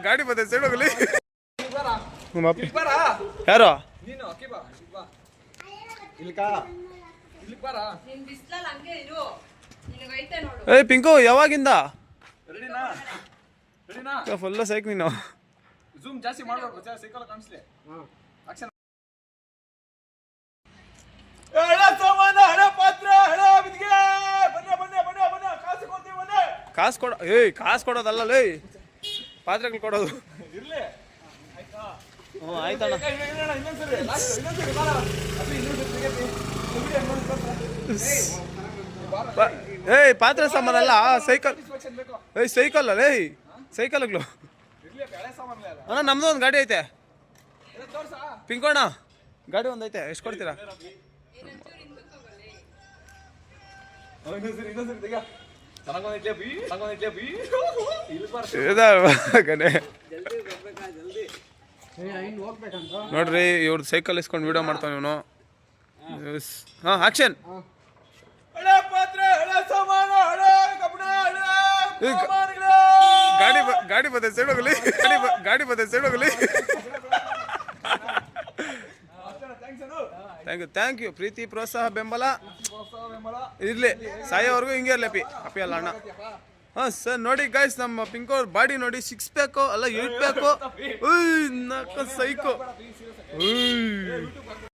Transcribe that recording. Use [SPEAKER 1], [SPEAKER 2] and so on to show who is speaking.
[SPEAKER 1] ಗಾಡಿ ಬರ್ತದೆ ಸೈಡ್ ಹೋಗಲಿ. ಯಾರು ಏಯ್ ಪಿಂಕು ಯಾವಾಗಿಂದ ಫುಲ್ ಸೈಕ್ ನೀನು
[SPEAKER 2] ಜೂಮ್ ಜಾಸ್ತಿ ಮಾಡಬೇಕು ಸೈಕಲ್ ಕಾಣಿಸ್ಲಿ. ಆಕ್ಷನ್ ಹಳೆ ಸಾಮಾನ ಹಳೆ ಪಾತ್ರೆ ಹಳೆ ಬಿದ್ದಿಗೆ ಬನ್ನಿ ಬನ್ನಿ ಬನ್ನಿ ಬನ್ನಿ ಕಾಸು ಕೊಡ್ತೀವಿ ಬನ್ನಿ.
[SPEAKER 1] ಕಾಸು ಕೊಡ ಏಯ್ ಕಾಸು ಕೊಡೋದಲ್ಲ ಲೇ ಪಾತ್ರೆಗಳು ಕೊಡೋದು
[SPEAKER 2] ಇರ್ಲಿ.
[SPEAKER 1] ಹ್ಞೂ ಆಯ್ತಣ್ಣ.
[SPEAKER 2] ಇನ್ನೊಂದ್ಸರಿ ಬಾರ ಅದು
[SPEAKER 1] ಏಯ್ ಪಾತ್ರೆ ಸಾಮಾನಲ್ಲ ಸೈಕಲ್. ಏಯ್ ಸೈಕಲ್ ಅಲ್ಲ ಏಯ್ ಸೈಕಲ್ಗಳು ಅಣ್ಣ. ನಮ್ದು ಒಂದು ಗಾಡಿ ಐತೆ ಪಿಂಕೋಣ, ಗಾಡಿ ಒಂದು ಐತೆ. ಎಷ್ಟು ಕೊಡ್ತೀರಾ? ನೋಡ್ರಿ ಇವ್ರದ್ದು ಸೈಕಲ್ ಇಸ್ಕೊಂಡು ವಿಡಿಯೋ ಮಾಡ್ತಾನೆ ಇವನು. ಹಾ ಆಕ್ಷನ್. ಗಾಡಿ ಬರ್ತದೆ ಸೈಡ್ ಹೋಗಲಿ. ಗಾಡಿ ಬರ್ತದೆ ಸೈಡ್ ಹೋಗಲಿ. ಥ್ಯಾಂಕ್ ಯು ಪ್ರೀತಿ ಪ್ರೋತ್ಸಾಹ ಬೆಂಬಲ ಇರ್ಲಿ ಸಾಯೋವರೆಗೂ ಹಿಂಗೆ ಇರ್ಲಿ. ಅಪ್ಪಿ ಅಲ್ಲ ಅಣ್ಣ. ಹಾಂ ಸರ್ ನೋಡಿ ಗೈಸ್ ನಮ್ಮ ಪಿಂಕೋ ಬಾಡಿ ನೋಡಿ 6 ಪ್ಯಾಕು ಅಲ್ಲ 8 ಪ್ಯಾಕು. ಸೈಕೋ